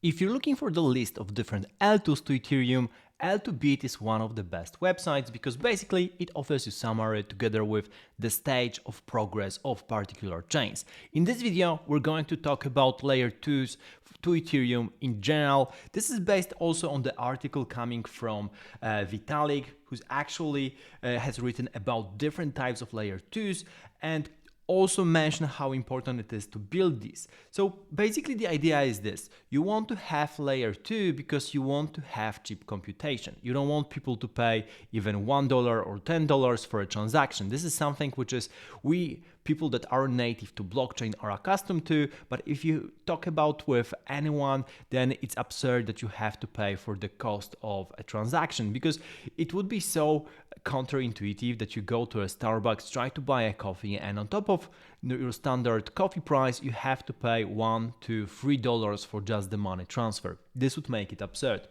If you're looking for the list of different L2s to Ethereum, L2Bit is one of the best websites because basically it offers you summary together with the stage of progress of particular chains. In this video, we're going to talk about layer 2s to Ethereum in general. This is based also on the article coming from Vitalik, who's actually has written about different types of layer 2s and also mention how important it is to build these. So basically the idea is this: you want to have layer 2 because you want to have cheap computation. You don't want people to pay even $1 or $10 for a transaction. This is something which is we people that are native to blockchain are accustomed to, but if you talk about with anyone, then it's absurd that you have to pay for the cost of a transaction, because it would be so counterintuitive that you go to a Starbucks, try to buy a coffee, and on top of your standard coffee price, you have to pay $1 to $3 for just the money transfer. This would make it absurd.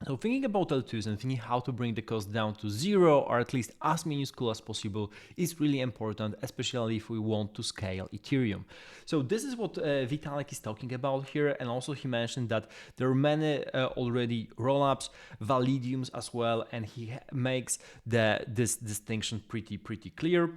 So thinking about L2s and thinking how to bring the cost down to zero, or at least as minuscule as possible, is really important, especially if we want to scale Ethereum. So this is what Vitalik is talking about here, and also he mentioned that there are many already rollups, validiums as well, and he makes this distinction pretty clear.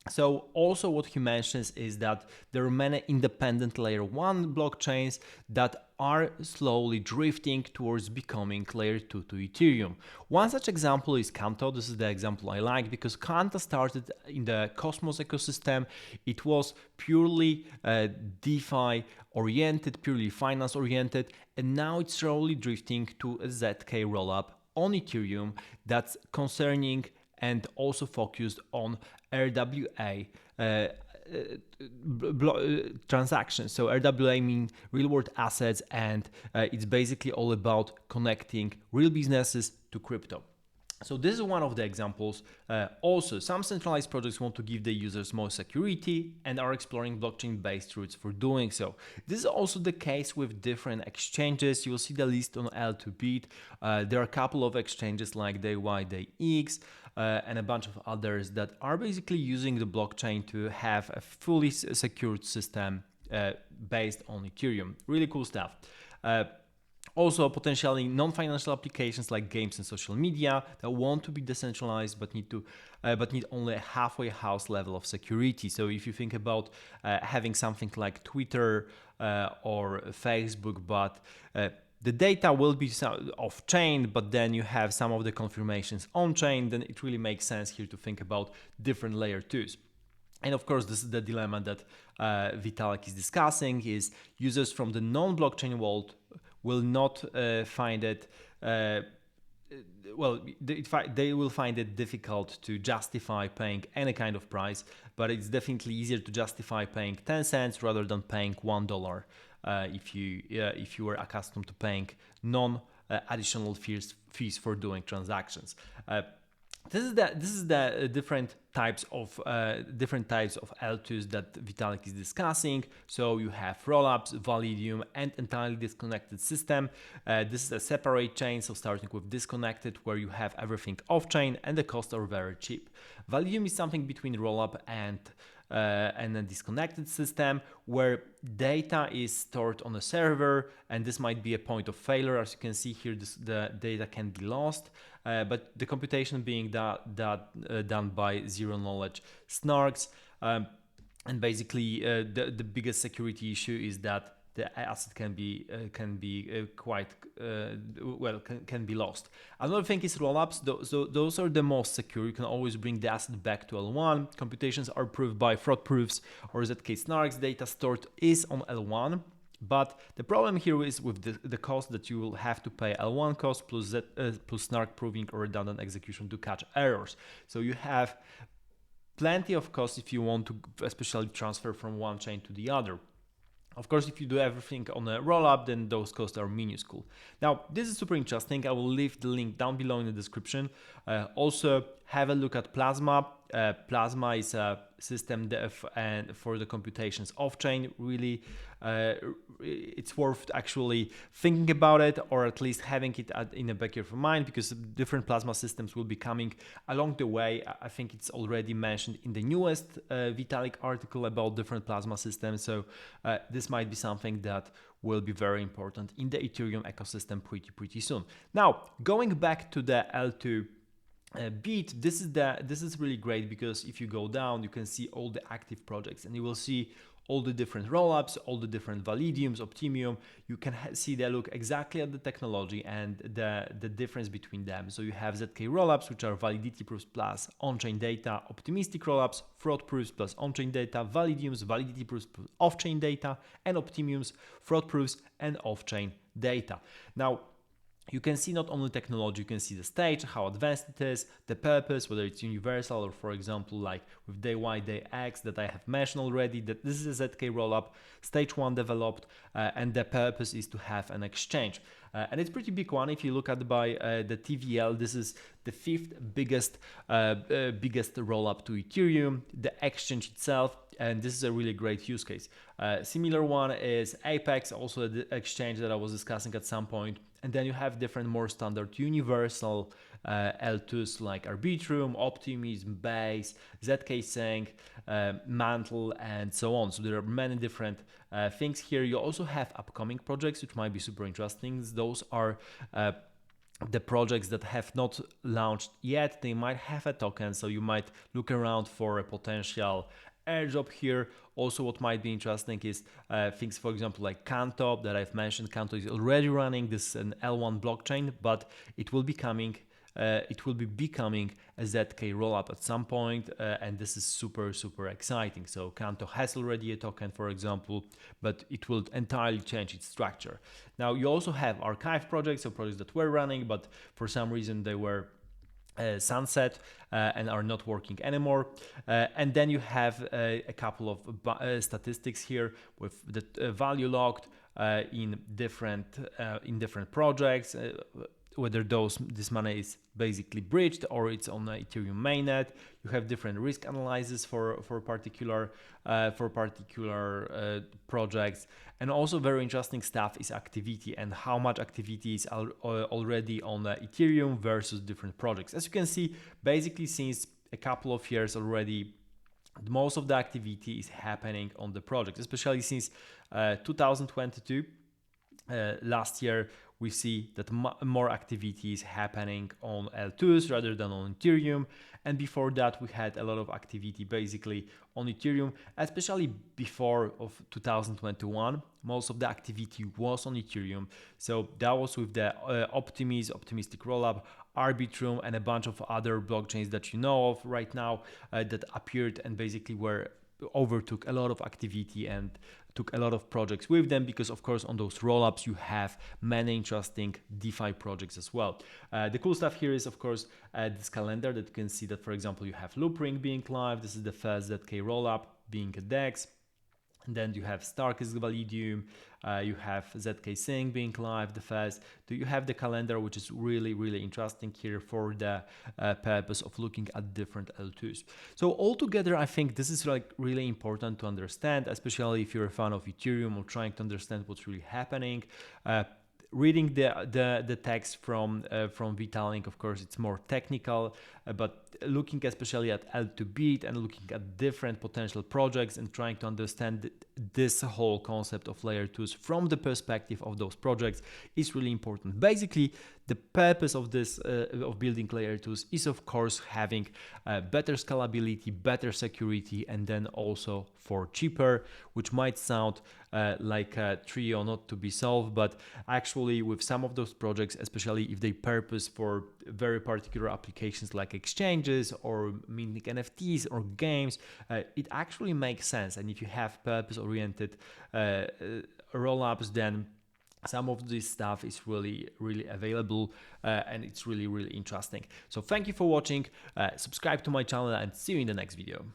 So also what he mentions is that there are many independent layer 1 blockchains that are slowly drifting towards becoming layer 2 to Ethereum. One such example is Canto. This is the example I like because Canto started in the Cosmos ecosystem. It was purely DeFi oriented, purely finance oriented, and now it's slowly drifting to a zk-rollup on Ethereum that's concerning and also focused on RWA transactions. So RWA mean real world assets, and it's basically all about connecting real businesses to crypto. So this is one of the examples. Also, some centralized projects want to give the users more security and are exploring blockchain-based routes for doing so. This is also the case with different exchanges. You'll see the list on L2Bit. There are a couple of exchanges like dydx and a bunch of others that are basically using the blockchain to have a fully secured system based on Ethereum. Really cool stuff. Also, potentially non-financial applications like games and social media that want to be decentralized but need only a halfway house level of security. So if you think about having something like Twitter or Facebook, but the data will be off-chain, but then you have some of the confirmations on-chain, then it really makes sense here to think about different layer 2s. And of course, this is the dilemma that Vitalik is discussing: is users from the non-blockchain world will not find it, they will find it difficult to justify paying any kind of price, but it's definitely easier to justify paying 10 cents rather than paying $1 if you were accustomed to paying non-additional fees for doing transactions. This is the different types of L2s that Vitalik is discussing. So you have rollups, validium, and entirely disconnected system. This is a separate chain, so starting with disconnected, where you have everything off-chain and the costs are very cheap. Validium is something between rollup and a disconnected system where data is stored on a server, and this might be a point of failure. As you can see here, the data can be lost, but the computation being done by zero-knowledge snarks. And basically, the biggest security issue is that the asset can be lost. Another thing is rollups. Those are the most secure. You can always bring the asset back to L1. Computations are proved by fraud proofs or zk-snarks. Data stored is on L1. But the problem here is with the cost that you will have to pay L1 cost plus snark proving or redundant execution to catch errors. So you have plenty of costs if you want to especially transfer from one chain to the other. Of course, if you do everything on a rollup, then those costs are minuscule. Now, this is super interesting. I will leave the link down below in the description. Also, have a look at Plasma. Plasma is a system and for the computations off-chain. Really, it's worth actually thinking about it, or at least having it in the back of your mind, because different Plasma systems will be coming along the way. I think it's already mentioned in the newest Vitalik article about different Plasma systems. So this might be something that will be very important in the Ethereum ecosystem pretty soon. Now, going back to the L2 bit, this is really great, because if you go down, you can see all the active projects, and you will see all the different rollups, all the different Validiums, Optimium. You can see they look exactly at the technology and the difference between them. So you have zk-rollups, which are validity proofs plus on-chain data, optimistic rollups, fraud proofs plus on-chain data, Validiums, validity proofs plus off-chain data, and Optimiums, fraud proofs and off-chain data. Now, you can see not only technology, you can see the stage, how advanced it is, the purpose, whether it's universal or, for example, like with day Y, day X that I have mentioned already, that this is a zk rollup, stage 1 developed, and the purpose is to have an exchange. And it's pretty big one. If you look at by the TVL, this is the 5th biggest rollup to Ethereum, the exchange itself, and this is a really great use case. Similar one is Apex, also the exchange that I was discussing at some point. And then you have different more standard universal L2s like Arbitrum, Optimism, Base, zk-snark, Mantle, and so on. So there are many different things here. You also have upcoming projects which might be super interesting. Those are the projects that have not launched yet. They might have a token, so you might look around for a potential airdrop here. Also, what might be interesting is things, for example, like Canto that I've mentioned. Canto is already running. This is an L1 blockchain, but it will be coming. It will be becoming a zk rollup at some point, and this is super exciting. So Canto has already a token, for example, but it will entirely change its structure. Now you also have archive projects, so projects that were running, but for some reason they were sunset and are not working anymore. And then you have a couple of statistics here with the value locked in different projects, whether this money is basically bridged or it's on the Ethereum mainnet. You have different risk analysis for particular projects, and also very interesting stuff is activity and how much activity is already on the Ethereum versus different projects. As you can see, basically since a couple of years already, most of the activity is happening on the project, especially since 2022. Last year, we see that more activity is happening on L2s rather than on Ethereum. And before that, we had a lot of activity basically on Ethereum, especially before of 2021. Most of the activity was on Ethereum. So that was with the optimistic rollup, Arbitrum, and a bunch of other blockchains that you know of right now that appeared and basically overtook a lot of activity and took a lot of projects with them, because of course on those rollups you have many interesting DeFi projects as well. The cool stuff here is of course this calendar that you can see that, for example, you have Loopring being live. This is the first zk rollup being a DEX. And then you have Stark is Validium, you have zk-snark being live, the first. You have the calendar, which is really interesting here for the purpose of looking at different L2s. So altogether, I think this is like really important to understand, especially if you're a fan of Ethereum or trying to understand what's really happening. Reading the text from Vitalik, of course, it's more technical, but looking especially at L2 bit and looking at different potential projects and trying to understand this whole concept of layer 2s from the perspective of those projects is really important. Basically, the purpose of this of building layer 2s is of course having better scalability, better security, and then also for cheaper, which might sound like a trio not to be solved, but actually with some of those projects, especially if they purpose for very particular applications like exchanges or minting NFTs or games, it actually makes sense. And if you have purpose-oriented rollups, then some of this stuff is really available and it's really interesting. So thank you for watching, subscribe to my channel, and see you in the next video.